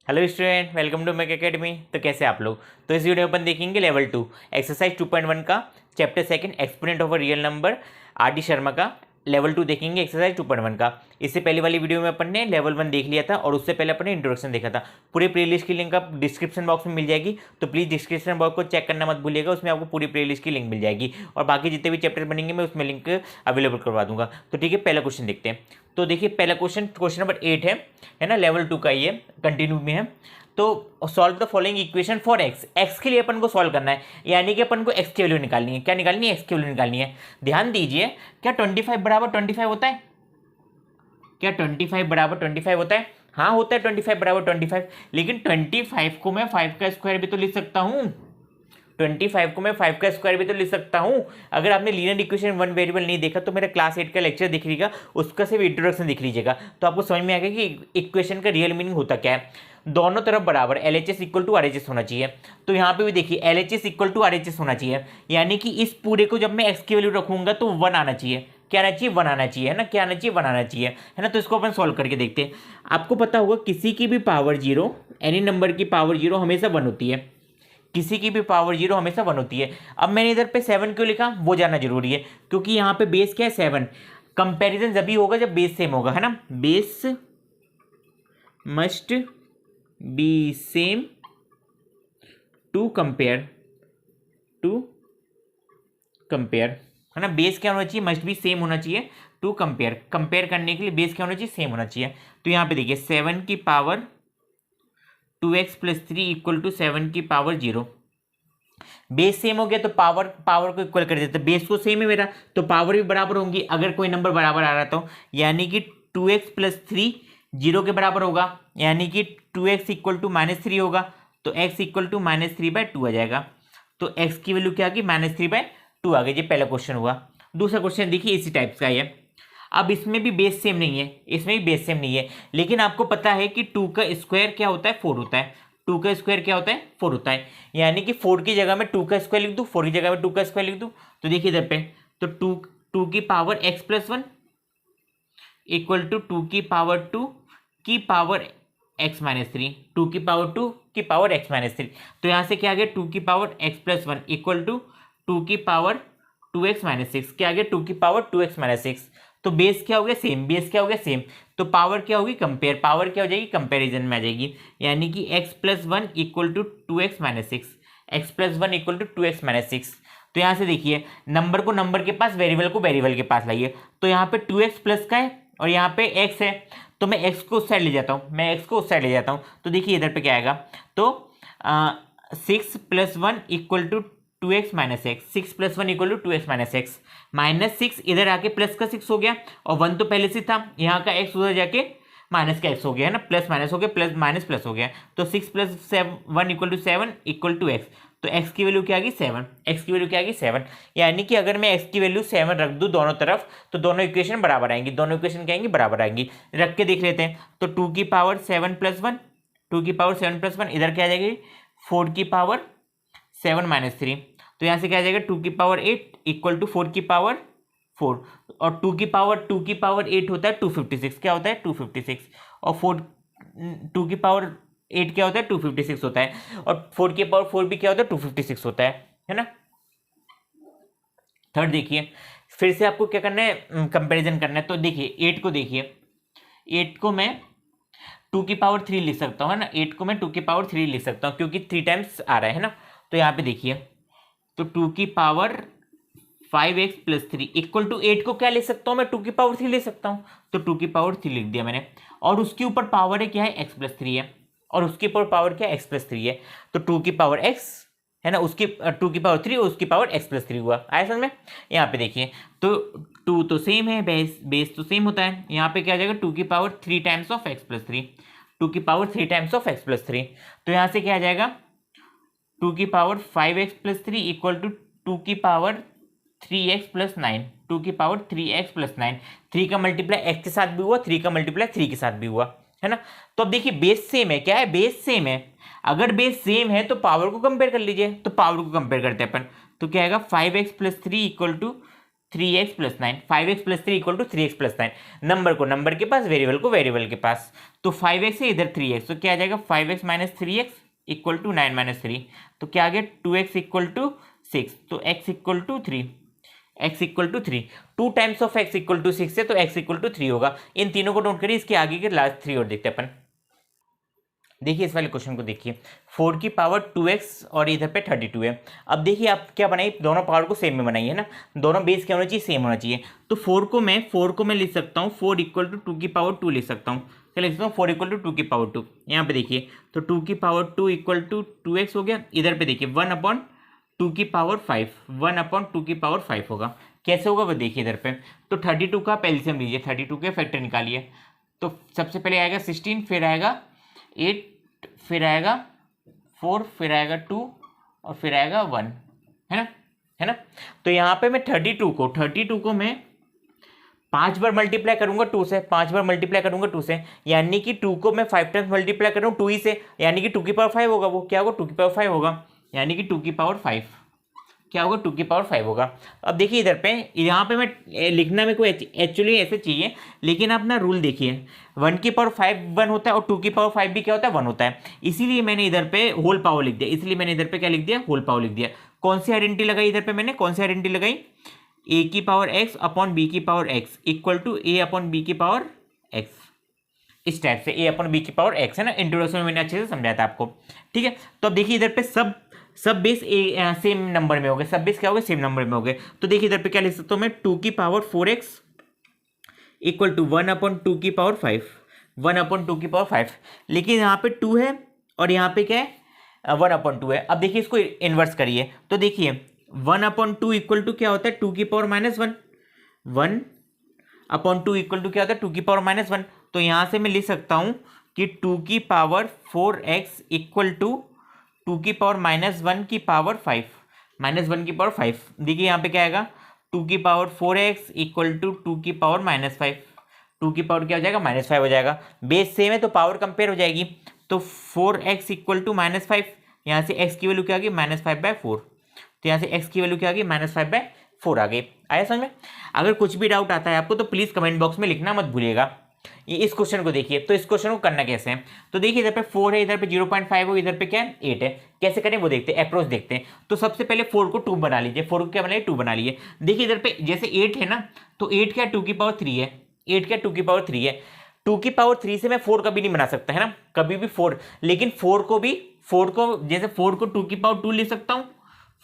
Hello student, welcome to Mac academy. तो कैसे आप लोग? तो इस वीडियो में अपन देखेंगे लेवल 2 एक्सरसाइज 2.1 का chapter second exponent of a real number R D Sharma का लेवल 2 देखेंगे एक्सरसाइज 2.1 का। इससे पहले वाली वीडियो में अपन ने लेवल 1 देख लिया था और उससे पहले अपन ने इंट्रोडक्शन देखा था। पूरे प्लेलिस्ट की लिंक आप डिस्क्रिप्शन बॉक्स में मिल जाएगी, तो प्लीज़ डिस्क्रिप्शन बॉक्स को चेक करना मत भूलिएगा, उसमें आपको पूरी प्लेलिस्ट की लिंक मिल जाएगी और बाकी जितने भी चैप्टर बनेंगे मैं उसमें लिंक अवेलेबल करवा दूंगा। तो ठीक है, पहला क्वेश्चन देखते हैं। तो देखिए पहला क्वेश्चन नंबर 8 है ना, लेवल 2 का ये कंटिन्यू में है। तो solve the following equation for x. X के लिए अपन को सॉल्व करना है, यानी कि अपन को एक्स की वैल्यू निकालनी है। क्या निकालनी है? एक्स की वैल्यू निकालनी है। ध्यान दीजिए, क्या 25 बराबर 25 होता है? क्या 25 बराबर 25 होता है? हाँ होता है 25 बराबर 25, लेकिन 25 को मैं 5 का स्क्वायर भी तो लिख सकता हूँ। 25 को मैं 5 का स्क्वायर भी तो लिख सकता हूँ। अगर आपने लीनियर इक्वेशन वन वेरिएबल नहीं देखा तो मेरा क्लास 8 का लेक्चर दिख लीजिएगा, उसका सिर्फ इंट्रोडक्शन दिख लीजिएगा, तो आपको समझ में आएगा कि इक्वेशन का रियल मीनिंग होता क्या है। दोनों तरफ बराबर LHS इक्वल टू RHS होना चाहिए। तो यहाँ पे भी देखिए LHS इक्वल टू RHS होना चाहिए, यानी कि इस पूरे को जब मैं एक्स की वैल्यू रखूंगा तो 1 आना चाहिए। क्या आना चाहिए? 1 आना चाहिए, है ना। क्या आना चाहिए? 1 आना चाहिए, है ना। तो इसको अपन सॉल्व करके देखते हैं। आपको पता होगा किसी की भी पावर जीरो, एनी नंबर की पावर जीरो हमेशा 1 होती है। किसी की भी पावर जीरो हमेशा 1 होती है। अब मैंने इधर पे 7 क्यों लिखा, वो जानना जरूरी है, क्योंकि यहाँ पे बेस क्या है? 7। कंपैरिजन जब भी होगा जब बेस सेम होगा, है ना। Base must be same to compare, है ना। बेस क्या होना चाहिए? मस्ट बी सेम होना चाहिए टू कंपेयर। कंपेयर करने के लिए बेस क्या होना चाहिए? सेम होना चाहिए। तो यहाँ पे देखिए 7 की power 2x plus 3 equal to 7 की पावर 0। बेस सेम हो गया तो पावर को इक्वल कर देते। बेस को सेम है मेरा तो पावर भी बराबर होंगी, अगर कोई नंबर बराबर आ रहा तो, यानी कि 2x प्लस 3 0 के बराबर होगा, यानी कि 2x इक्वल टू -3 होगा, तो x इक्वल टू -3/2 आ जाएगा। तो x की वैल्यू क्या आ गई? -3/2 आ गई। ये पहला क्वेश्चन हुआ। दूसरा क्वेश्चन देखिए इसी टाइप का है। अब इसमें भी बेस सेम नहीं है, इसमें भी बेस सेम नहीं है, लेकिन आपको पता है कि 2 का स्क्वायर क्या होता है? 4 होता है। 2 का स्क्वायर क्या होता है? 4 होता है, यानी कि 4 की जगह में 2 का स्क्वायर लिख दूँ, 4 की जगह में 2 का स्क्वायर लिख दूँ। तो देखिए इधर पे, तो 2 की power x plus 1 equal to 2 की पावर 2 की पावर x माइनस 3, 2 की पावर 2 की पावर x माइनस 3। तो यहाँ से क्या आ गया? 2 की power x plus 1 equal to 2 की पावर 2x माइनस 6। क्या आ गया? 2 की पावर 2x माइनस 6। तो बेस क्या हो गया? सेम। बेस क्या हो गया? सेम। तो पावर क्या होगी? कंपेयर। पावर क्या हो जाएगी? कंपेरिजन में आ जाएगी, यानी कि x plus 1 equal to 2x minus 6। X plus 1 equal to 2x minus 6। तो यहाँ से देखिए नंबर को नंबर के पास, वेरिएबल को वेरिएबल के पास लाइए। तो यहाँ पे 2x प्लस का है और यहाँ पे x है, तो मैं x को उस साइड ले जाता हूँ, तो देखिए इधर पे क्या आएगा? तो 6 plus 1 equal to 2x minus x. 6 plus 1 equal to 2x minus x. -6 इधर आके प्लस का 6 हो गया, और 1 तो पहले से था, यहाँ का x उधर जाके माइनस का x हो गया, है ना। प्लस माइनस हो गया, प्लस माइनस प्लस हो गया। तो 6 plus 1 equal to 7 equal to x। तो x की वैल्यू क्या आ गई? 7। x की वैल्यू क्या आ गई? 7। यानी कि अगर मैं x की वैल्यू 7 रख दूं दोनों तरफ तो दोनों इक्वेशन बराबर आएंगी। दोनों इक्वेशन क्या आएंगी? बराबर आएंगी। रख के देख लेते हैं। तो 2 की पावर 7 प्लस 1, 2 की पावर 7 प्लस 1 इधर क्या आ जाएगी? 4 की पावर 7 माइनस 3। तो यहाँ से क्या आ जाएगा? 2 की पावर 8 इक्वल टू 4 की पावर 4, और 2 की पावर 8 होता है 256। क्या होता है? 256। और 2 की पावर 8 क्या होता है? 256 होता है, और 4 की पावर 4 भी क्या होता है? 256 होता है ना। थर्ड देखिए, फिर से आपको क्या करना है? कंपैरिजन करना है। तो देखिए 8 को देखिए, 8 को मैं 2 की पावर 3 लिख सकता हूँ, है ना। 8 को मैं 2 की पावर 3 लिख सकता हूँ, क्योंकि 3 टाइम्स आ रहा है ना। तो यहाँ पे देखिए, तो 2 की power 5x plus 3 equal to 8 को क्या लिख सकता हूँ मैं? 2 की पावर 3 ले सकता हूँ। तो 2 की पावर 3 लिख दिया मैंने, और उसके ऊपर पावर है क्या है? x प्लस 3 है, और उसके ऊपर पावर क्या है? x प्लस 3 है। तो 2 की पावर x, है ना, उसकी 2 की पावर 3 और उसकी पावर x प्लस 3 हुआ। आया समझ में? यहाँ पे देखिए, तो 2 तो सेम है, बेस तो सेम होता है। यहाँ पे क्या आ जाएगा? 2 की power 3 times of x plus 3, 2 की power 3 times of x plus 3। तो यहाँ से क्या आ जाएगा? 2 की power 5x plus 3 equal to 2 की पावर 3x प्लस 9, 2 की पावर 3x प्लस 9। 3 का मल्टीप्लाई x के साथ भी हुआ, 3 का मल्टीप्लाई 3 के साथ भी हुआ, है ना। तो अब देखिए बेस सेम है। क्या है? बेस सेम है। अगर बेस सेम है तो पावर को कंपेयर कर लीजिए। तो पावर को कंपेयर करते हैं अपन, तो क्या आएगा? 5x plus 3 equal to 3x+9, 5x+3 equal to 3x+9। Number को नंबर के पास, वेरिएबल को वेरिएबल के पास। तो 5x है, इधर 3x, तो क्या आ जाएगा 5x - 3x इक्वल टू 9 - 3। तो क्या आ गया 2x इक्वल टू 6, तो x equal to 3, x equal to 3। 2 times of x equal to 6 है, तो x इक्वल टू 3 होगा। इन तीनों को नोट करिए, इसके आगे के लास्ट 3 और देखते हैं अपन। देखिए इस वाले क्वेश्चन को देखिए, 4 की पावर 2x और इधर पे 32 है। अब देखिए आप क्या बनाइए, दोनों पावर को सेम में बनाइए ना, दोनों बेस क्या होना चाहिए, सेम होना चाहिए। तो 4 को मैं लिख सकता हूँ 4 इक्वल टू 2 की पावर 2 लिख सकता हूँ। क्या लिख सकता हूँ 4 इक्वल टू 2 की पावर 2। यहाँ पे देखिए तो 2 की पावर 2 इक्वल टू 2x हो गया। इधर पे देखिए 1/2 की पावर 5, 1/2 की पावर 5 होगा। कैसे होगा वो देखिए इधर पे। तो 32 का आप एलसीएम लीजिए, 32 के फैक्टर निकालिए। तो सबसे पहले आएगा 16, फिर आएगा 8, फिर आएगा 4, फिर आएगा 2 और फिर आएगा 1, है ना। तो यहाँ पे मैं 32 को मैं 5 बार मल्टीप्लाई करूंगा 2 से, 5 बार मल्टीप्लाई करूंगा 2 से, यानी कि 2 को मैं 5 टाइम्स मल्टीप्लाई कर रहा हूँ 2 ही से, यानी कि 2 की पावर 5 होगा। वो क्या होगा 2 की पावर 5 होगा, यानी कि 2 की पावर 5 क्या होगा 2 की पावर 5 होगा। अब देखिए इधर पे, यहाँ पे मैं लिखना मेरे को एक्चुअली ऐसे चाहिए, लेकिन आप ना रूल देखिए, 1 की पावर 5 1 होता है और 2 की पावर 5 भी क्या होता है 1 होता है। इसीलिए मैंने इधर पे होल पावर लिख दिया, इसलिए मैंने इधर पे क्या लिख दिया, होल पावर लिख दिया। कौन सी आइडेंटिटी लगाई इधर पे मैंने, कौन सी आइडेंटिटी लगाई, a की पावर x अपॉन b की power x equal to a upon b की पावर x। इस टाइप से a अपॉन b की पावर x है ना, इंट्रोडक्शन में मैंने अच्छे से समझाया था आपको। ठीक है, तो अब देखिए इधर पे सब बेस सेम नंबर में हो गए, सब बेस क्या हो गए, सेम नंबर में हो गए। तो देखिए इधर पे क्या लिख सकता हूँ मैं, 2 की पावर 4x इक्वल टू 1/2 की पावर 5, 1/2 की पावर 5। लेकिन यहाँ पे 2 है और यहाँ पे क्या है 1/2 है। अब देखिए इसको इन्वर्स करिए, तो देखिए 1/2 इक्वल टू क्या होता है 2 की पावर -1, 1/2 इक्वल टू क्या होता है 2 की पावर -1। तो यहाँ से मैं लिख सकता हूँ कि 2 की पावर 4x इक्वल टू 2 की पावर -1 की पावर 5, -1 की पावर 5। देखिए यहाँ पे क्या आएगा 2 की पावर 4x इक्वल टू 2 की पावर -5, 2 की पावर क्या हो जाएगा -5 हो जाएगा। बेस सेम है तो पावर कंपेयर हो जाएगी। तो 4x इक्वल टू -5, यहाँ से x की वैल्यू क्या आ गई -5/4, तो यहाँ से x की वैल्यू क्या आ गई -5/4 आ गई। आया समझ में। अगर कुछ भी डाउट आता है आपको तो प्लीज़ कमेंट बॉक्स में लिखना मत भूलिएगा। ये इस क्वेश्चन को देखिए, तो इस क्वेश्चन को करना कैसे है, तो देखिए इधर पे 4 है, इधर पे 0.5 हो, इधर पे क्या है 8 है। कैसे करें वो देखते हैं, अप्रोच देखते हैं। तो सबसे पहले 4 को 2 बना लीजिए, 4 को क्या बनाइए 2 बना लिए। देखिए इधर पे जैसे 8 है ना, तो 8 क्या 2 की पावर 3 है, 8 क्या 2 की पावर 3 है। 2 की पावर 3 से मैं 4 कभी नहीं बना सकता है ना, कभी भी 4। लेकिन 4 को जैसे 4 को 2 की पावर 2 ले सकता हूँ,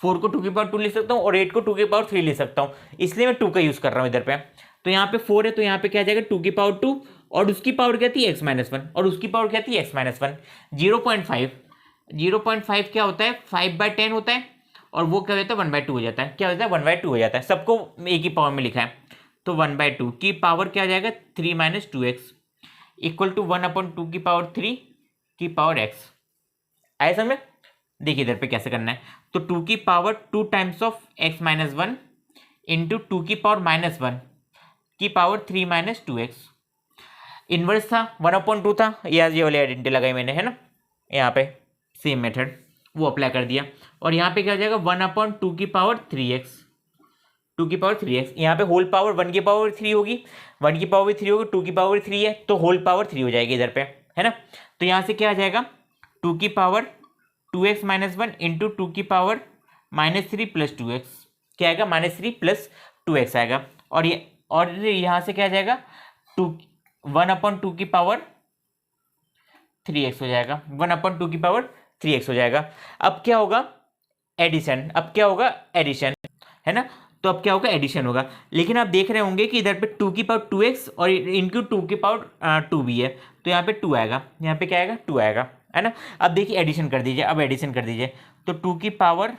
4 को 2 की पावर 2 ले सकता हूँ और 8 को 2 की पावर 3 ले सकता हूँ, इसलिए मैं 2 का यूज कर रहा हूँ इधर पे। तो यहाँ पे 4 है तो यहाँ पे क्या आ जाएगा 2 की पावर 2 और उसकी पावर क्या थी x-1 और उसकी पावर क्या थी x-1। 0.5 क्या होता है 5/10 होता है और वो क्या होता है 1/2 हो जाता है। क्या होता है 1/2 हो जाता है, सबको एक ही पावर में लिखा है। तो 1/2 की पावर क्या आ जाएगा 3 - 2x इक्वल टू 1/2 की पावर 3 की पावर x। आया समझ। देखिए इधर पे कैसे करना है, तो 2 की power 2 times of x-1 into 2 की पावर -1 की पावर 3 - 2x। इनवर्स था 1/2 था, ये वाली आइडेंटिटी लगाई मैंने है ना, यहाँ पे सेम मेथड वो अप्लाई कर दिया। और यहाँ पे क्या हो जाएगा 1/2 की पावर 3x, 2 की पावर 3x। यहाँ पे होल पावर 1 की पावर 3 होगी, 1 की पावर 3 होगी, 2 की पावर 3 है तो होल पावर 3 हो जाएगी इधर पे, है ना। तो यहाँ से क्या आ जाएगा 2 की पावर 2x - 1 इंटू 2 की पावर -3 + 2x। क्या आएगा -3 + 2x आएगा। और यहाँ से क्या आ जाएगा 1/2 की पावर 3x हो जाएगा, 1/2 की पावर 3x हो जाएगा। अब क्या होगा एडिशन, है ना। तो अब क्या होगा एडिशन होगा। लेकिन आप देख रहे होंगे कि इधर पे 2 की पावर 2x और इनकी 2 की पावर 2 भी है, तो यहाँ पे 2 आएगा, यहाँ पे क्या आएगा 2 आएगा, है ना। अब देखिए एडिशन कर दीजिए, अब एडिशन कर दीजिए। तो 2 की पावर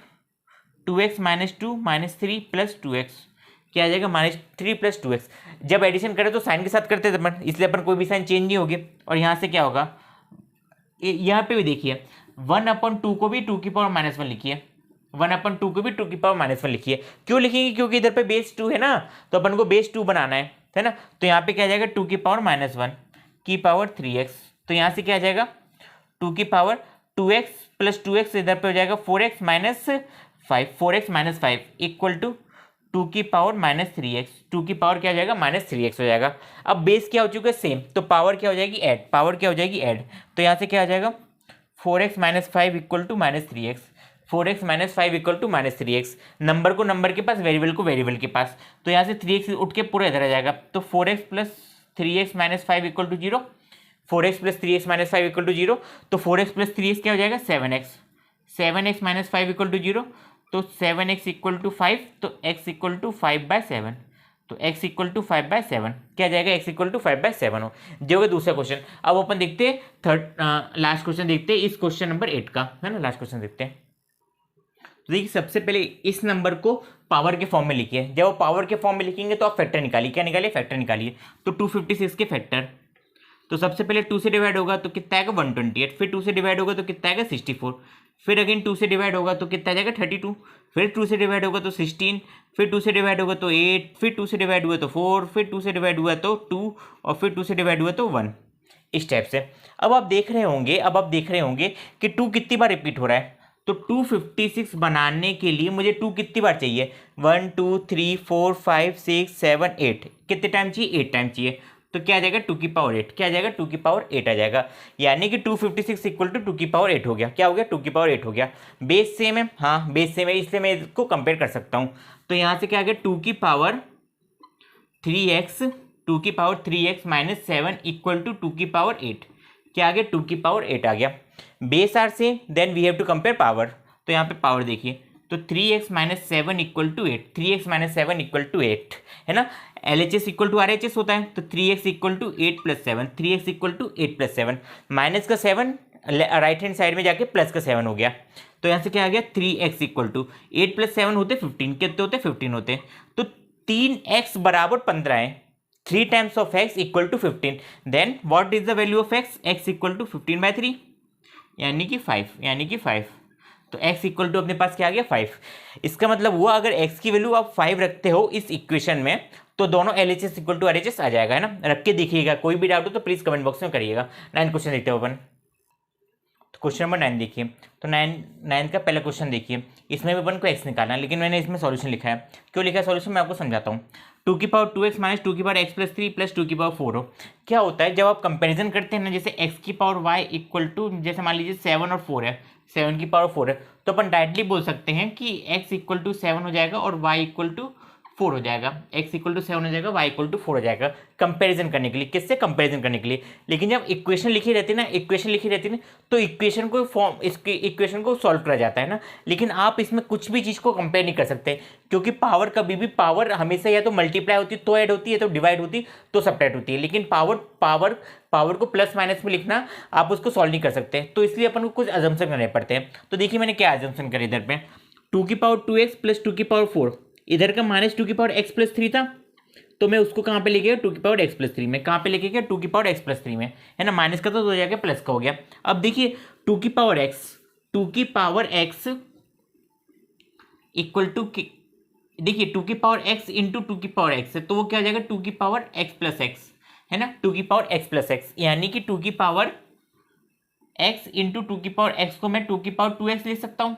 2x - 2 -3 + 2x क्या आ जाएगा -3 + 2x। जब एडिशन करें तो साइन के साथ करते थे अपन, इसलिए अपन कोई भी साइन चेंज नहीं होगी। और यहाँ से क्या होगा यहाँ पे भी देखिए 1/2 को भी 2 की पावर -1 लिखिए, 1/2 को भी 2 की पावर -1 लिखिए। क्यों लिखेंगे, क्योंकि इधर पे बेस 2 है ना, तो अपन को बेस 2 बनाना है ना। तो यहाँ पे क्या आ जाएगा 2 की पावर -1 की पावर 3x। तो यहाँ से क्या आ जाएगा 2 की पावर 2x + 2x इधर पे हो जाएगा 4x - 5, 4x - 5 equal to to की पावर माइनस 3x, टू की पावर क्या हो जाएगा -3x हो जाएगा। अब बेस क्या हो चुका है सेम, तो पावर क्या हो जाएगी ऐड, पावर क्या हो जाएगी ऐड, तो यहाँ से क्या आ जाएगा 4x - 5 equal to -3x, 4x - 5 equal to -3x, number को नंबर के पास, वेरिएबल को वेरिएबल के पास, तो यहाँ से 3x उठ के पूरा इधर आ जाएगा, तो 4x + 3x - 5 equal to 0, 4x + 3x - 5 equal to 0, तो 4x + 3x क्या हो जाएगा 7x, 7x - 5 इक्वल टू 0, तो 7x इक्वल टू 5, तो x इक्वल टू 5/7, तो x इक्वल टू 5/7 क्या जाएगा, x इक्वल टू 5/7 हो। जो होगा दूसरा क्वेश्चन। अब अपन देखते हैं लास्ट क्वेश्चन देखते हैं इस क्वेश्चन नंबर 8 का, है ना, लास्ट क्वेश्चन देखते हैं। तो देखिए सबसे पहले इस नंबर को पावर के फॉर्म में लिखिए, जब वो पावर के फॉर्म में लिखेंगे तो आप फैक्टर निकालिए, क्या निकालिए फैक्टर निकालिए, तो 256 के फैक्टर, तो सबसे पहले 2 से डिवाइड होगा तो कितना आएगा 128, फिर 2 से डिवाइड होगा तो कितना आएगा 64, फिर अगेन 2 से डिवाइड होगा तो कितना आ जाएगा 32, फिर 2 से डिवाइड होगा तो 16, फिर 2 से डिवाइड होगा तो 8, फिर 2 से डिवाइड हुआ तो 4, फिर 2 से डिवाइड हुआ तो 2, और फिर 2 से डिवाइड हुआ तो 1, इस टाइप से। अब आप देख रहे होंगे कि 2 कितनी बार रिपीट हो रहा है, तो 256 बनाने के लिए मुझे 2 कितनी बार चाहिए, 1 2 3 4 5 6 7 8, कितने टाइम चाहिए 8 टाइम चाहिए, तो क्या आ जाएगा 2 की पावर 8, क्या आ जाएगा 2 की पावर 8 आ जाएगा, यानी कि 256 इक्वल टू 2 की पावर 8 हो गया, क्या हो गया 2 की पावर 8 हो गया। बेस सेम है, हाँ बेस सेम है, इसलिए मैं इसको कंपेयर कर सकता हूँ, तो यहाँ से क्या आ गया 2 की पावर 3x, 2 की पावर 3x - 7 इक्वल टू 2 की पावर 8, क्या आ गया 2 की पावर 8 आ गया। Base are same, then we have to compare power, तो यहाँ पे पावर देखिए, तो 3x - 7 equal to 8, 3x - 7 equal to 8, है ना, LHS इक्वल टू RHS होता है, तो 3x equal to 8 + 7, 3x equal to 8 + 7, minus का 7 राइट हैंड साइड में जाके प्लस का 7 हो गया, तो यहाँ से क्या आ गया 3x इक्वल टू 8 + 7 होते 15, कितने होते 15 होते, तो 3x बराबर 15 है, 3 times of x equal to 15, then what is the value of x equal to 15/3, यानी कि 5, तो x इक्वल टू अपने पास क्या आ गया 5। इसका मतलब हुआ अगर x की वैल्यू आप 5 रखते हो इस इक्वेशन में, तो दोनों LHS इक्वल टू RHS आ जाएगा, है ना, रख के देखिएगा, कोई भी डाउट हो तो प्लीज कमेंट बॉक्स में करिएगा। 9 क्वेश्चन देखते हो अपन, तो क्वेश्चन नंबर 9 देखिए, तो 9 का पहला क्वेश्चन देखिए, इसमें भी अपन को x निकालना है, लेकिन मैंने इसमें सॉल्यूशन लिखा है, क्यों लिखा है सॉल्यूशन मैं आपको समझाता हूँ। 2 की पावर 2x - 2 की पावर x + 3 + 2 की पावर 4 हो, क्या होता है जब आप कंपैरिजन करते हैं ना, जैसे x की पावर y इक्वल टू, जैसे मान लीजिए 7 और 4 है, 7 की पावर 4 है, तो अपन डायरेक्टली बोल सकते हैं कि x इक्वल टू 7 हो जाएगा और y इक्वल टू 4 हो जाएगा, x इक्वल टू 7 हो जाएगा, y इक्वल टू 4 हो जाएगा, कंपैरिजन करने के लिए, किससे कंपैरिजन करने के लिए। लेकिन जब इक्वेशन लिखी रहती है ना, तो इक्वेशन को फॉर्म, इसके इक्वेशन को सॉल्व करा जाता है ना, लेकिन आप इसमें कुछ भी चीज़ को कंपेयर नहीं कर सकते, क्योंकि पावर कभी भी, पावर हमेशा या तो मल्टीप्लाई होती है तो ऐड होती है, तो डिवाइड होती है तो सब्ट्रैक्ट होती है, लेकिन पावर को प्लस माइनस में लिखना आप उसको सॉल्व नहीं कर सकते, तो इसलिए अपन को कुछ अजम्पशन करने पड़ते हैं। तो देखिए मैंने क्या अजम्पशन करे इधर पे, 2 की पावर 2x + 2 की पावर 4, इधर का -2 की पावर x + 3 था, तो मैं उसको कहाँ पे लेके गया 2 की पावर x + 3 में, कहाँ पे लेके गया 2 की पावर x + 3 में, है ना, माइनस का तो हो जाएगा प्लस का हो गया। अब देखिए 2 की पावर x इक्वल टू, देखिए 2 की पावर x इंटू 2 की पावर x है, तो वो क्या हो जाएगा 2 की पावर x + x, है ना, 2 की पावर x + x, यानी कि 2 की पावर x इंटू 2 की पावर x को मैं 2 की पावर 2x लिख सकता हूँ,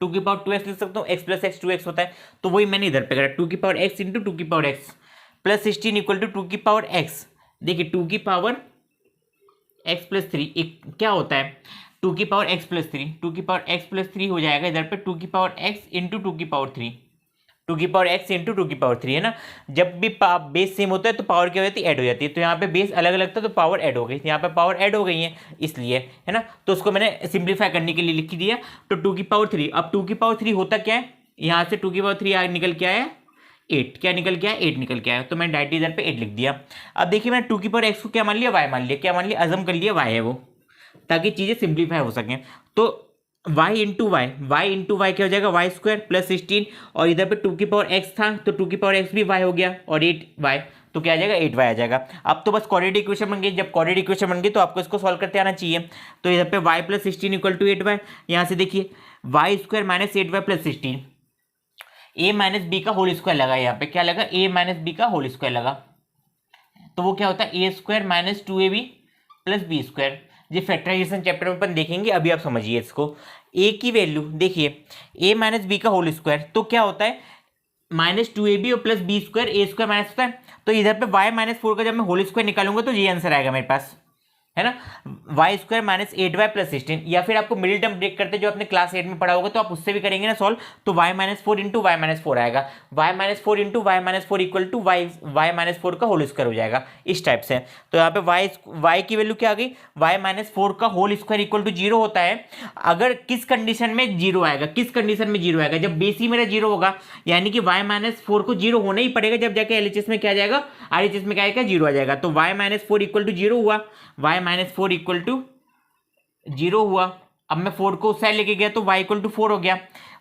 2 की पावर 2x लिख सकता हूँ, x + x 2x होता है, तो वही मैंने इधर पे करा, 2 की पावर x इंटू 2 की पावर x + 16 इक्वल टू 2 की पावर x, देखिए 2 की पावर x + 3 क्या होता है 2 की पावर x + 3, 2 की पावर x + 3 हो जाएगा इधर पे 2 की पावर x इंटू 2 की पावर 3, 2 की पावर x इंटू 2 की पावर 3, है ना, जब भी बेस सेम होता है तो पावर क्या हो जाती है ऐड हो जाती है, तो यहाँ पे बेस अलग अलग था तो पावर ऐड हो गई, यहाँ पे पावर ऐड हो गई है इसलिए, है ना, तो उसको मैंने सिंप्लीफाई करने के लिए लिख दिया, तो 2 की पावर 3, अब 2 की पावर 3 होता क्या है, यहाँ से 2 की पावर 3 निकल के आया 8, क्या निकल के आया 8 निकल के आया, तो मैंने डायरेक्टली इधर पे 8 लिख दिया। अब देखिए मैंने 2 की पावर x को क्या मान लिया y मान लिया, क्या मान लिया अजम कर लिया y है वो, ताकि चीज़ें सिंप्लीफाई हो सकें, तो y इंटू वाई क्या हो जाएगा y² + 16, और इधर पे 2 की पावर x था तो 2 की पावर x भी y हो गया, और 8y, तो क्या आ जाएगा 8y आ जाएगा। अब तो बस क्वाड्रेटिक इक्वेशन बन गई, जब क्वाड्रेटिक इक्वेशन बन गई तो आपको इसको सॉल्व करते आना चाहिए, तो इधर पे y + 16 इक्वल टू 8y, यहाँ से देखिए y² - 8y + 16, a - b का होल स्क्वायर लगा, यहाँ पे क्या लगा a - b का होल स्क्वायर लगा, तो वो क्या होता है a² - 2ab + b², ये फैक्टराइजेशन चैप्टर में अपन देखेंगे, अभी आप समझिए इसको। a की वैल्यू देखिए a - b का होल स्क्वायर, तो क्या होता है -2ab और प्लस बी स्क्वायर ए स्क्वायर माइनस होता है। तो इधर पे y-4 का जब मैं होल स्क्वायर निकालूंगा तो ये आंसर आएगा मेरे पास, है ना, Y square minus 8y plus 16। या फिर आपको मिडिल टर्म ब्रेक करते जो आपने क्लास 8 में पढ़ा होगा तो आप उससे भी करेंगे ना सॉल्व, तो y-4 इंटू y-4 आएगा, y-4 into y-4 equal to y-4 का होल स्क्वायर हो जाएगा इस टाइप से। तो यहाँ पे y की वैल्यू क्या आ गई, y-4 का होल स्क्वायर इक्वल टू 0 होता है अगर किस कंडीशन में 0 आएगा, किस कंडीशन में 0 आएगा, जब बेस ही मेरा 0 होगा, यानी कि y-4 को 0 होना ही पड़ेगा, जब जाके LHS में क्या आ जाएगा, RHS में क्या आएगा, 0 आ जाएगा। तो y-4 इक्वल टू 0 हुआ, y-4 इक्वल टू 0 हुआ। अब मैं 4 को उस साइड लेके गया तो y इक्वल टू 4 हो गया।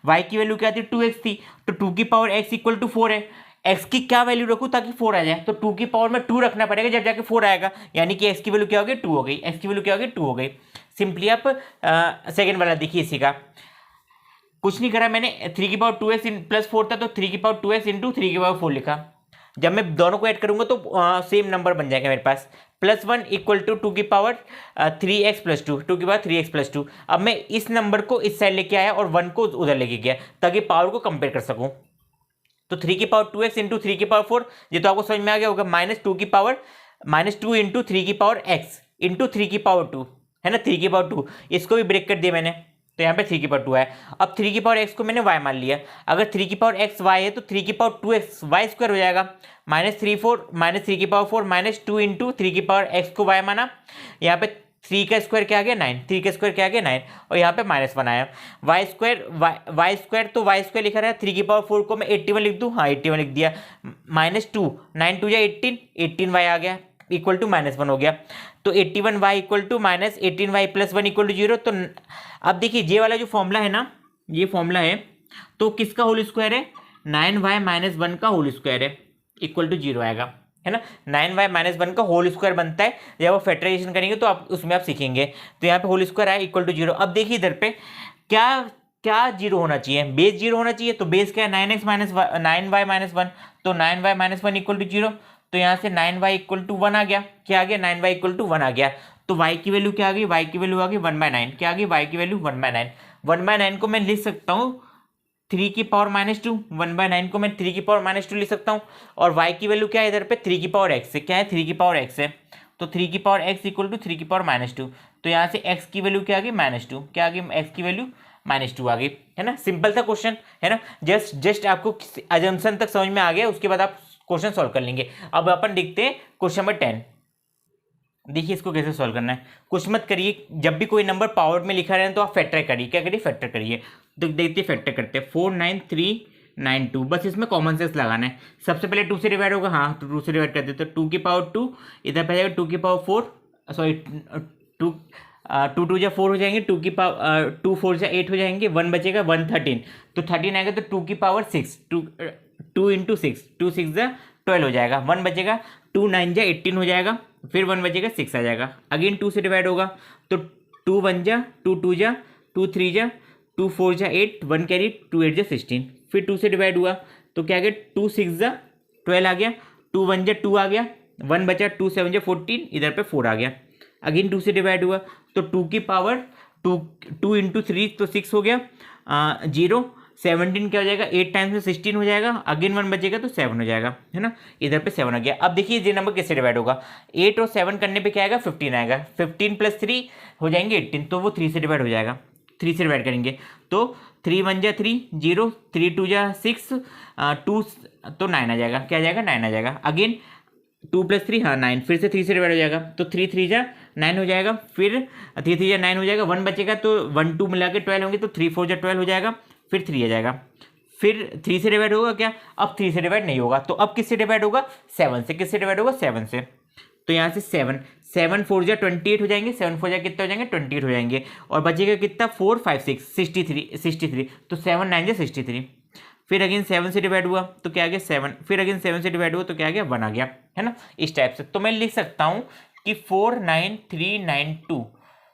y की वैल्यू क्या थी, 2x थी, तो 2 की पावर x इक्वल टू 4 है। x की क्या वैल्यू रखूं ताकि 4 आ जाए, तो 2 की पावर में 2 रखना पड़ेगा जब जाके 4 आएगा, यानी कि x की वैल्यू क्या हो गई, 2 हो गई, x की वैल्यू क्या हो गई, 2 हो गई। सिंपली आप सेकेंड वाला देखिए, इसी का कुछ नहीं करा मैंने, 3 की पावर 2x प्लस 4 था तो 3 की पावर 2x इंटू 3 की पावर 4 लिखा। जब मैं दोनों को ऐड करूंगा तो सेम नंबर बन जाएगा मेरे पास, +1 इक्वल टू 2 की पावर 3x प्लस 2, 2 की पावर 3x प्लस 2। अब मैं इस नंबर को इस साइड लेके आया और 1 को उधर लेके गया ताकि पावर को कंपेयर कर सकूं। तो 3 की पावर 2x इंटू 3 की पावर 4, ये तो आपको समझ में आ गया होगा, -2 की पावर -2 इंटू 3 की पावर x इंटू 3 की पावर 2, है ना, 3 की पावर 2, इसको भी ब्रेक कर दिया मैंने, तो यहाँ पे 3 की पावर 2 है। अब 3 की पावर x को मैंने y मान लिया, अगर 3 की पावर x y है तो 3 की पावर 2x y स्क्वायर हो जाएगा, -3 की पावर 4 -2 इंटू 3 की पावर x को y माना, यहाँ पे 3 का स्क्वायर क्या आ गया 9, 3 का स्क्वायर क्या आ गया 9, और यहाँ पे -1 आया। y स्क्वायर तो y स्क्वायर लिखा रहा है, 3 की पावर 4 को मैं 81 लिख दूँ, हाँ 81 लिख दिया, -2 9 2 18 18y आ गया इक्वल टू -1 हो गया। तो 81y equal to -18y plus 1 equal to 0। तो अब देखिए ये वाला जो फॉर्मूला है ना, ये फॉर्मूला है तो किसका होल स्क्वायर है, 9y - 1 का होल स्क्वायर है इक्वल टू 0 आएगा, है ना, 9y - 1 का होल स्क्वायर बनता है, जब आप फैक्टराइजेशन करेंगे तो आप उसमें आप सीखेंगे। तो यहाँ पे होल स्क्वायर आया इक्वल टू 0। अब देखिए इधर पे क्या क्या 0 होना चाहिए, बेस 0 होना चाहिए, तो बेस क्या है 9y - 1, तो 9y - 1 इक्वल टू 0, तो यहाँ से 9y इक्वल टू 1 आ गया, क्या आ गया 9y इक्वल टू 1 आ गया। तो y की वैल्यू क्या आ गई, y की वैल्यू आ गई 1/9, क्या आ गई y की वैल्यू 1/9। 1/9 को मैं लिख सकता हूँ 3 की पावर -2, 1/9 को मैं 3 की पावर -2 लिख सकता हूँ, और y की वैल्यू क्या है इधर पे 3 की पावर x है, क्या है 3 की पावर x है, तो 3 की पावर x इक्वल टू 3 की पावर -2, तो यहाँ से x की वैल्यू क्या आ गई -2, क्या आ गई x की वैल्यू -2 आ गई, है ना। सिंपल था क्वेश्चन, है ना, जस्ट आपको अजम्पशन तक समझ में आ गया, उसके बाद आप क्वेश्चन सॉल्व कर लेंगे। अब अपन देखते हैं क्वेश्चन नंबर 10। देखिए इसको कैसे सॉल्व करना है, कुछ मत करिए, जब भी कोई नंबर पावर में लिखा रहे तो आप फैक्टर करिए, क्या करिए फैक्टर करिए। तो देखिए फैक्टर करते हैं, 49392, बस इसमें कॉमन सेंस लगाना है। सबसे पहले 2 से डिवाइड होगा, हाँ तो 2 से डिवाइड कर देते, तो 2 की पावर 2 इधर पे जाएगा, 2 की पावर 4 सॉरी 2 2 2 जा 4 हो जाएंगे, 2 की पावर 2 4 जा 8 हो जाएंगे, 1 बचेगा 1 13, तो 13 आएगा तो 2 की पावर 6, 2 इंटू 6, 2 6 जा 12 हो जाएगा, 1 बचेगा, 2 9 जा 18 हो जाएगा, फिर 1 बचेगा 6 आ जाएगा, अगेन 2 से डिवाइड होगा, तो 2 1 जा 2 2 जा 2 3 जा 2 4 जा 8, 1 कैरी 2 8 जा 16, फिर 2 से डिवाइड हुआ तो क्या आ गया 2 6 जा 12 आ गया, 2 1 जा 2 आ गया, 1 बचा 2 7 जा 14, इधर पे 4 आ गया, अगेन 2 से डिवाइड हुआ तो 2 की पावर 2 इंटू 3 तो 6 हो गया, 0 17 क्या हो जाएगा 8 टाइम्स में 16 हो जाएगा, अगेन 1 बचेगा तो 7 हो जाएगा, है ना, इधर पे 7 आ गया। अब देखिए ये नंबर किससे डिवाइड होगा, 8 और 7 करने पे क्या आएगा 15 आएगा, 15 प्लस 3 हो जाएंगे 18, तो वो 3 से डिवाइड हो जाएगा, 3 से डिवाइड करेंगे तो 3 1 जा 3 0, 3 2 जा 6, 2 तो 9 आ जाएगा, क्या आ जाएगा 9 आ जाएगा, अगेन 2 प्लस 3 हाँ 9, फिर से 3 से डिवाइड हो जाएगा, तो 3 3 जा 9 हो जाएगा, फिर 3 3 जा 9 हो जाएगा, 1 बचेगा तो 1 2 मिला के 12 होंगे, तो 3 4 जा 12 हो जाएगा, फिर 3 आ जाएगा, फिर 3 से डिवाइड होगा क्या, अब 3 से डिवाइड नहीं होगा, तो अब किससे डिवाइड होगा 7 से, किससे डिवाइड होगा 7 से, तो यहाँ से 7 4 जा 28 हो जाएंगे, 7 4 जा कितना हो जाएंगे 28 हो जाएंगे, और बचेगा कितना 4 5 6 63, तो 7 9 जा 63, फिर अगेन 7 से डिवाइड हुआ तो क्या आ गया 7, फिर अगेन 7 से डिवाइड हुआ तो क्या आ गया 1 आ गया, है ना, इस टाइप से। तो मैं लिख सकता हूँ कि 49392,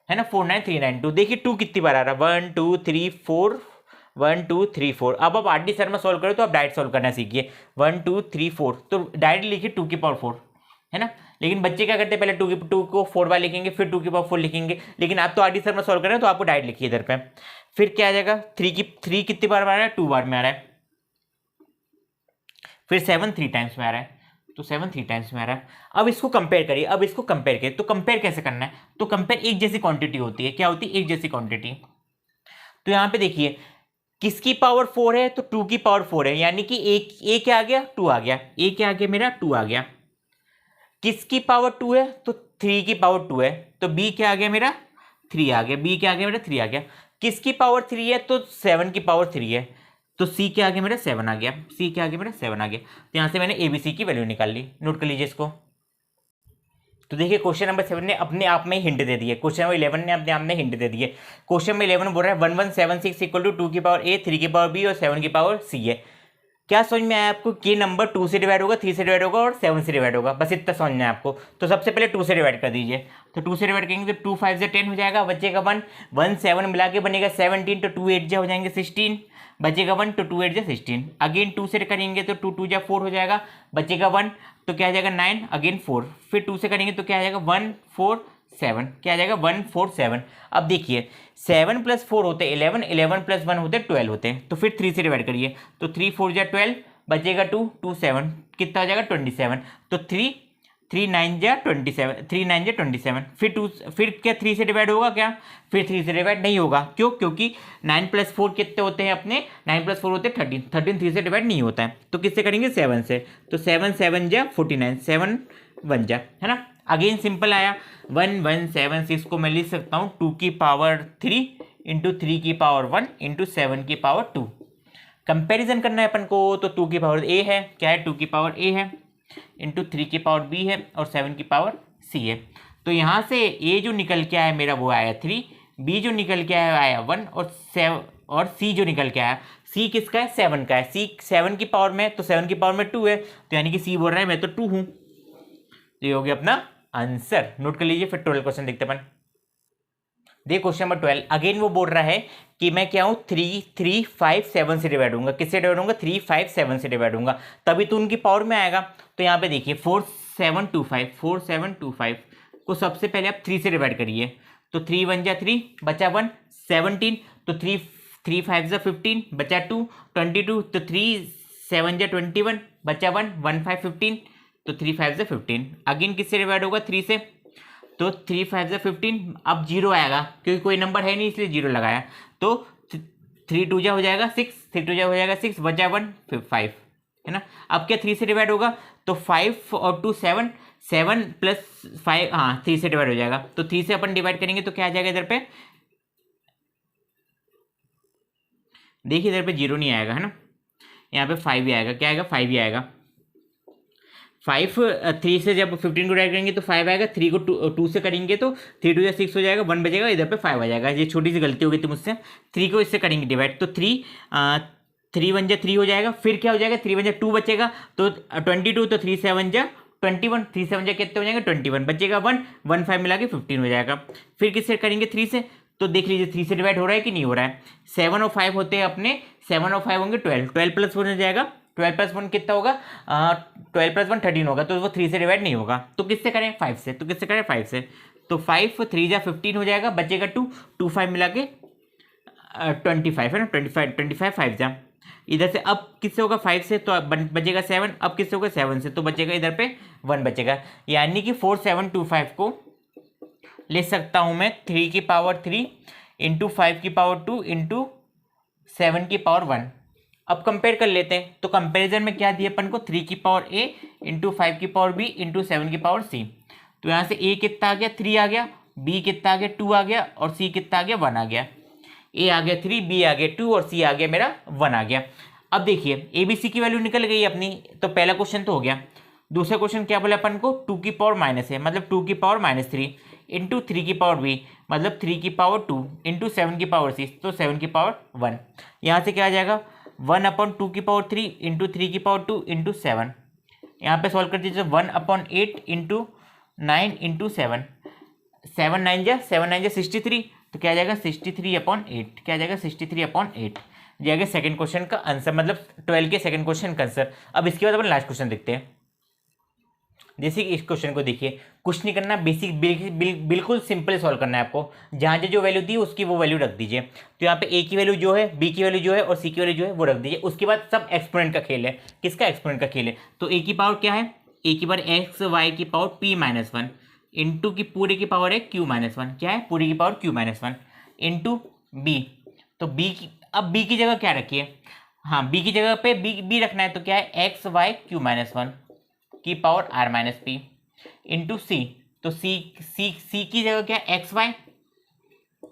है ना, 49392। देखिए 2 कितनी बार आ रहा है 1 2 3 4, 1 2 3 4। अब आप RD सर में सॉल्व करो तो आप डायरेक्ट सॉल्व करना सीखिए, 1 2 3 4, तो डायरेक्ट लिखिए 2 की पावर 4, है ना। लेकिन बच्चे क्या करते हैं पहले 2 को 4 बार लिखेंगे, फिर 2 की पावर 4 लिखेंगे, लेकिन आप तो RD सर में सॉल्व कर रहे हैं तो आपको डायरेक्ट लिखिए इधर पे। फिर क्या आ जाएगा 3 कितनी बार आ रहा है 2 बार में आ रहा है, फिर 7 3 टाइम्स में आ रहा है, तो 7 3 टाइम्स में आ रहा है। अब इसको कंपेयर करिए, अब इसको कंपेयर करिए, तो कंपेयर कैसे करना है, तो कंपेयर एक जैसी क्वांटिटी होती है, क्या होती है, एक जैसी क्वांटिटी। तो यहाँ पे देखिए किसकी पावर 4 है, तो 2 की पावर 4 है, यानी कि ए क्या आ गया, 2 आ गया, ए क्या आ गया मेरा, 2 आ गया। किसकी पावर 2 है, तो 3 की पावर 2 है, तो बी क्या आ गया मेरा, 3 आ गया, बी क्या आ गया मेरा, 3 आ गया। किसकी पावर 3 है, तो 7 की पावर 3 है, तो सी क्या आ गया मेरा, 7 आ गया, सी क्या आ गया मेरा, 7 आ गया। तो यहाँ से मैंने एबीसी की वैल्यू निकाल ली, नोट कर लीजिए इसको। तो देखिए क्वेश्चन नंबर 7 ने अपने आप में हिंट दे दिए, क्वेश्चन नंबर 11 ने अपने आप में हिंट दे दिए। क्वेश्चन में 11 बोल रहा है 1176 इक्वल टू 2 की पावर ए, 3 की पावर बी और 7 की पावर सी है। क्या समझ में आया आपको, कि नंबर 2 से डिवाइड होगा, 3 से डिवाइड होगा और 7 से डिवाइड होगा, बस इतना समझना है आपको। तो सबसे पहले 2 से डिवाइड कर दीजिए, तो 2 से डिवाइड करेंगे तो 2 5 से 10 हो जाएगा, बचेगा 1, 1 7 मिला के बनेगा 17, तो 2 8 जा हो जाएंगे 16, बचेगा 1, तो 2 8 जा 16। अगेन 2 से करेंगे तो 2 2 जा 4 हो जाएगा, बचेगा 1, तो क्या आ जाएगा 9, अगेन 4, फिर 2 से करेंगे तो क्या आ जाएगा 1 4 7, क्या आ जाएगा 1 4 7। अब देखिए 7 + 4 होते 11, 11 + 1 होते 12 होते हैं, तो फिर 3 से डिवाइड करिए, तो 3 4 जा 12, बचेगा 2 2 7, कितना हो जाएगा 27, तो 3 3 9 जा 27, 3 9 जा 27, फिर क्या 3 से डिवाइड होगा क्या, फिर 3 से डिवाइड नहीं होगा, क्यों, क्योंकि 9 + 4 कितने होते हैं अपने, 9 + 4 होते हैं 13, 13 3 से डिवाइड नहीं होता है, तो किससे करेंगे 7 से, तो 7 7 जा 49, 7 1 जा, है ना। अगेन सिंपल आया, 1176 को मैं लिख सकता हूँ 2 की पावर 3 इंटू 3 की पावर 1 इंटू 7 की पावर 2। कंपैरिजन करना है अपन को, तो 2 की पावर ए है, क्या है 2 की पावर ए है, इंटू 3 की पावर बी है और 7 की पावर सी है। तो यहाँ से ए जो निकल के आया मेरा वो आया 3, बी जो निकल के आया 1 और 7, और सी जो निकल के आया, सी किसका है 7 का है, सी 7 की पावर में, तो 7 की पावर में 2 है, तो यानी कि सी बोल रहा है मैं तो 2 हूँ, तो ये हो गया अपना आंसर। नोट कर लीजिए, फिर 12 क्वेश्चन देखते अपन। देखिए क्वेश्चन नंबर 12, अगेन वो बोल रहा है कि मैं क्या हूँ 3 3 5 7 से डिवाइड होऊंगा, किससे डिवाइड होऊंगा 3 5 7 से डिवाइड होऊंगा, तभी तो उनकी पावर में आएगा। तो यहाँ पे देखिए 4 7 2 5, 4 7 2 5 को सबसे पहले आप 3 से डिवाइड करिए, तो 3 1 जा 3, बचा 1 17, तो 3 3 5 जा 15, बचा 2 22, तो 3 7 जा 21, बचा 1 1 5 15, तो 3 5 जा 15। अगेन किससे डिवाइड होगा 3 से, तो 3 5 जा 15, अब जीरो आएगा क्योंकि कोई नंबर है नहीं इसलिए जीरो लगाया, तो 3 2 जा हो जाएगा 6, 3 2 जा हो जाएगा 6, बचा 1 फिर 5, है ना। अब क्या 3 से डिवाइड होगा, तो 5 और 2 7, 7 + 5, हाँ 3 से डिवाइड हो जाएगा, तो 3 से अपन डिवाइड करेंगे तो क्या आ जाएगा इधर पे, देखिए इधर पे जीरो नहीं आएगा, है ना, यहाँ पे 5 ही आएगा, क्या आएगा 5 ही आएगा। 5 3 से जब 15 को डिवाइड करेंगे तो 5 आएगा, 3 को 2 से करेंगे तो 3 2 या 6 हो जाएगा, 1 बचेगा, इधर पे 5 आ जाएगा। ये छोटी सी गलती हो गई थी मुझसे, 3 को इससे करेंगे डिवाइड, तो 3 1 जा 3 हो जाएगा, फिर क्या हो जाएगा 3 1 जा 2 बचेगा, तो 22, तो 3 7 जा 21, 3 7 जा कितने हो जाएंगे 21, बचेगा 1 1 5 मिला के 15 हो जाएगा। फिर किससे करेंगे 3 से, तो देख लीजिए 3 से डिवाइड हो रहा है कि नहीं हो रहा है, 7 और 5 होते हैं अपने, 7 और 5 होंगे 12, 12 + 1 हो जाएगा, 12 + 1 कितना होगा, 12 + 1 13 होगा, तो वो 3 से डिवाइड नहीं होगा, तो किससे करें 5 से, तो किससे करें 5 से, तो 5 3 जा 15 हो जाएगा, बचेगा 2 2 5 मिला के 25, है ना, 25 5 जा, इधर से अब किससे होगा 5 से, तो बचेगा 7, अब किससे होगा 7 से, तो बचेगा इधर पे 1 बचेगा, यानी कि 4 7 2 5 को ले सकता हूँ मैं 3 की पावर 3 इंटू 5 की पावर 2 इंटू 7 की पावर 1। अब कंपेयर कर लेते हैं, तो कंपैरिजन में क्या दिया अपन को 3 की पावर a इंटू 5 की पावर b इंटू 7 की पावर c। तो यहाँ से a कितना आ गया 3 आ गया, b कितना आ गया 2 आ गया और c कितना आ गया 1 आ गया। a आ गया 3, b आ गया 2 और c आ गया मेरा 1 आ गया। अब देखिए a b c की वैल्यू निकल गई अपनी, तो पहला क्वेश्चन तो हो गया। दूसरा क्वेश्चन क्या बोला अपन को 2 की पावर माइनस है, मतलब 2 की पावर -3 इंटू 3 की पावर b, मतलब 3 की पावर 2 इंटू 7 की पावर 6, तो 7 की पावर 1। यहाँ से क्या आ जाएगा 1/2 की पावर 3 इंटू 3 की पावर 2 इंटू 7। यहाँ पे सॉल्व कर दीजिए 1/8 इंटू 9 इंटू 7, 7 9 जा 63, तो क्या आ जाएगा 63/8, क्या आ जाएगा 63/8 जाएगा सेकंड क्वेश्चन का आंसर, मतलब 12 के सेकंड क्वेश्चन का आंसर। अब इसके बाद अपन लास्ट क्वेश्चन देखते हैं। जैसे कि इस क्वेश्चन को देखिए, कुछ नहीं करना, बेसिक बिल्कुल सिंपल सॉल्व करना है आपको। जहाँ जो वैल्यू दी उसकी वो वैल्यू रख दीजिए। तो यहाँ पे ए की वैल्यू जो है, बी की वैल्यू जो है और सी की वैल्यू जो है वो रख दीजिए। उसके बाद सब एक्सपोनेंट का खेल है। किसका? एक्सपोनेंट का खेल है। तो ए की पावर क्या है? ए की पावर एक्स वाई की power P minus one into की पूरे की पावर है क्यू माइनस वन। क्या है? पूरी की power Q minus one into B. तो बी की, अब बी की जगह क्या रखिए? हाँ, बी की जगह पे बी रखना है। तो क्या है? X Y Q minus one की power are minus P into C. तो सी की जगह क्या है? एक्स वाई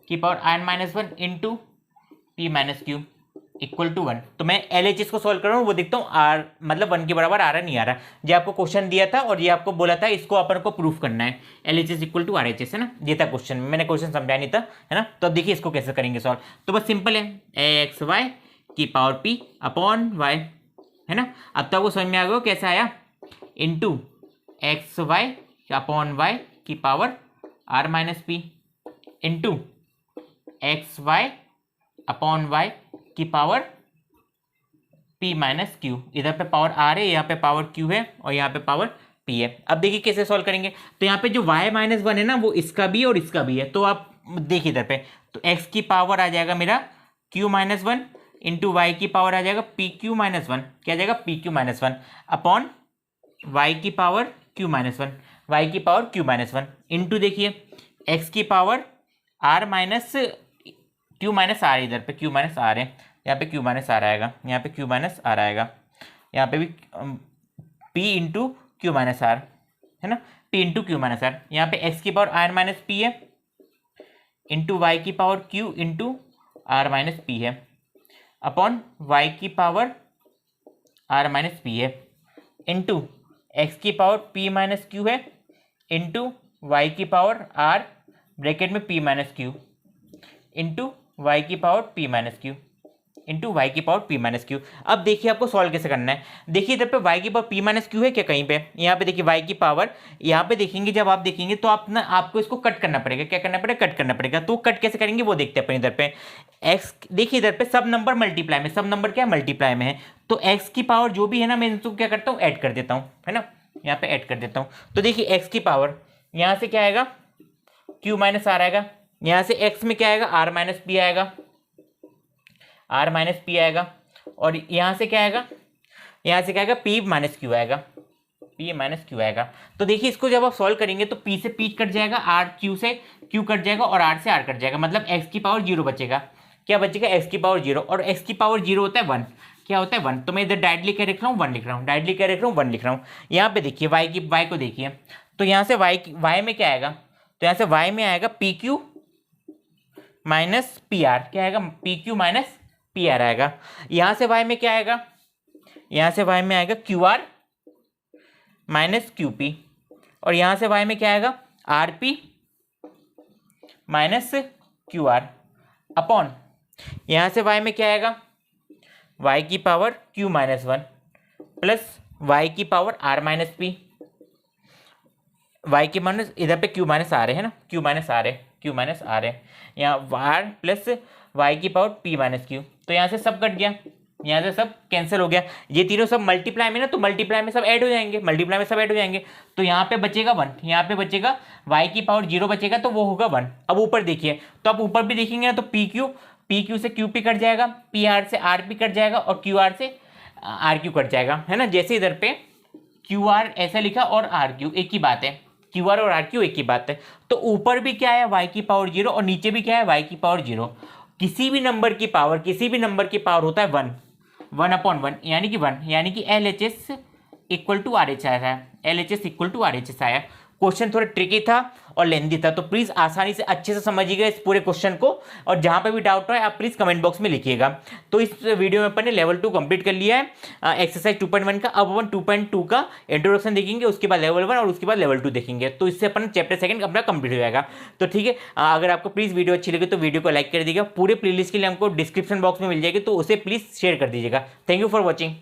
की power are minus one into P minus Q equal to one. तो मैं LHS को सॉल्व कर रहा हूँ, वो देखता हूँ आर मतलब वन के बराबर आ रहा नहीं आ रहा। ये आपको क्वेश्चन दिया था और ये आपको बोला था इसको अपन को प्रूफ करना है। LHS इक्वल टू RHS है ना, ये था क्वेश्चन में। मैंने क्वेश्चन समझा नहीं था, है ना। तो अब देखिए इसको कैसे करेंगे सॉल्व। तो बस सिंपल है, एक्स वाई की पावर पी अपॉन वाई, है ना। अब तो आपको समझ में आ गया कैसे आया, into x y upon y की power are minus P into x y upon y की पावर p माइनस क्यू। इधर पे पावर r है, यहाँ पे पावर q है और यहाँ पे पावर p है। अब देखिए कैसे सॉल्व करेंगे। तो यहाँ पे जो y माइनस वन है ना, वो इसका भी और इसका भी है। तो आप देखिए इधर पे, तो x की पावर आ जाएगा मेरा q minus one into y की पावर आ जाएगा पी क्यू माइनस वन। क्या आ जाएगा? P q minus one upon y की power q minus one, y की power q minus one into देखिए x की power r minus q minus r, इधर पे क्यू माइनस आर है, यहाँ पे क्यू माइनस आर आएगा, यहाँ पे क्यू माइनस आर आएगा, यहाँ पे भी p into q minus r, है ना, p into q minus r. यहाँ पे x की पावर आर माइनस पी है इंटू वाई की power q into r minus p है अपॉन वाई की पावर आर माइनस पी है इंटू एक्स की पावर p माइनस क्यू है इंटू वाई की पावर r ब्रैकेट में p minus q into y की power p minus q into y की power p minus Q. अब देखिए आपको सॉल्व कैसे करना है। देखिए इधर पे y की पावर p माइनस क्यू है क्या कहीं पे? यहाँ पे देखिए y की पावर, यहाँ पे देखेंगे, जब आप देखेंगे तो आप ना, आपको इसको कट करना पड़ेगा। क्या करना पड़ेगा? कट करना पड़ेगा। तो कट कैसे करेंगे वो देखते हैं अपन। इधर पे x, देखिए इधर पे सब नंबर मल्टीप्लाई में, सब नंबर क्या है? मल्टीप्लाई में है। तो x की पावर जो भी है ना, मैं इनको क्या करता हूँ? ऐड कर देता हूँ, है ना, यहाँ पे ऐड कर देता हूँ। तो देखिए x की पावर यहाँ से क्या आएगा? q माइनस आर आएगा। यहाँ से x में क्या आएगा? r माइनस पी आएगा, r माइनस पी आएगा। और यहाँ से क्या आएगा? यहाँ से क्या आएगा? p माइनस क्यू आएगा, p माइनस क्यू आएगा। तो देखिए इसको जब आप सॉल्व करेंगे तो p से p कट जाएगा, r q से q कट जाएगा और r से r कट जाएगा। मतलब x की पावर जीरो बचेगा। क्या बचेगा? x की पावर जीरो। और x की पावर जीरो होता है वन। क्या होता है? वन। तो मैं इधर डायरेक्टली क्या लिख रहा हूँ? वन लिख रहा हूँ। डायरेक्टली क्या लिख रहा हूँ? वन लिख रहा हूँ। यहाँ पे देखिए y को देखिए, तो यहाँ से y में क्या आएगा? तो यहाँ से y में आएगा P q minus P R. क्या आएगा? P q minus P R आएगा। यहाँ से y में क्या आएगा? यहाँ से y में आएगा Q R minus Q P. और यहाँ से y में क्या आएगा? R P minus Q R upon, यहाँ से y में क्या आएगा? y की power q minus one plus y की power r minus P. y की माइनस, इधर पे q माइनस आर है ना, q माइनस आर है, q माइनस आर है। यहाँ r प्लस y की पावर p माइनस क्यू। तो यहाँ से सब कट गया, यहाँ से सब कैंसिल हो गया। ये तीनों सब मल्टीप्लाई में ना, तो मल्टीप्लाई में सब ऐड हो जाएंगे, मल्टीप्लाई में सब ऐड हो जाएंगे। तो यहाँ पे बचेगा वन, यहाँ पे बचेगा y की पावर जीरो बचेगा, तो वो होगा वन। अब ऊपर देखिए, तो आप ऊपर भी देखेंगे ना, तो पी क्यू से क्यू पी कट जाएगा, पी आर से आर पी कट जाएगा और क्यू आर से आर क्यू कट जाएगा, है ना। जैसे इधर पे क्यू आर ऐसा लिखा और आर क्यू एक ही बात है, क्यू आर और आर क्यू एक ही बात है। तो ऊपर भी क्या है? y की पावर जीरो और नीचे भी क्या है? y की पावर जीरो। किसी भी नंबर की पावर होता है वन, वन अपॉन वन, यानी कि वन, यानी कि LHS इक्वल टू RH आया है, LHS इक्वल टू RHS आया। क्वेश्चन थोड़ा ट्रिकी था और लेंदी था, तो प्लीज़ आसानी से अच्छे से समझिएगा इस पूरे क्वेश्चन को। और जहाँ पे भी डाउट हो आप प्लीज़ कमेंट बॉक्स में लिखिएगा। तो इस वीडियो में अपन ने लेवल 2 कंप्लीट कर लिया है, एक्सरसाइज 2.1 का। अब अपन 2.2 का इंट्रोडक्शन देखेंगे, उसके बाद लेवल 1 और उसके बाद लेवल 2 देखेंगे। तो इससे अपन चैप्टर सेकंड अपना कंप्लीट हो जाएगा। तो ठीक है, अगर आपको प्लीज़ वीडियो अच्छी लगी तो वीडियो को लाइक कर दीजिएगा। पूरे प्लेलिस्ट के लिए हमको डिस्क्रिप्शन बॉक्स में मिल जाएगी, तो उसे प्लीज़ शेयर कर दीजिएगा। Thank you for watching.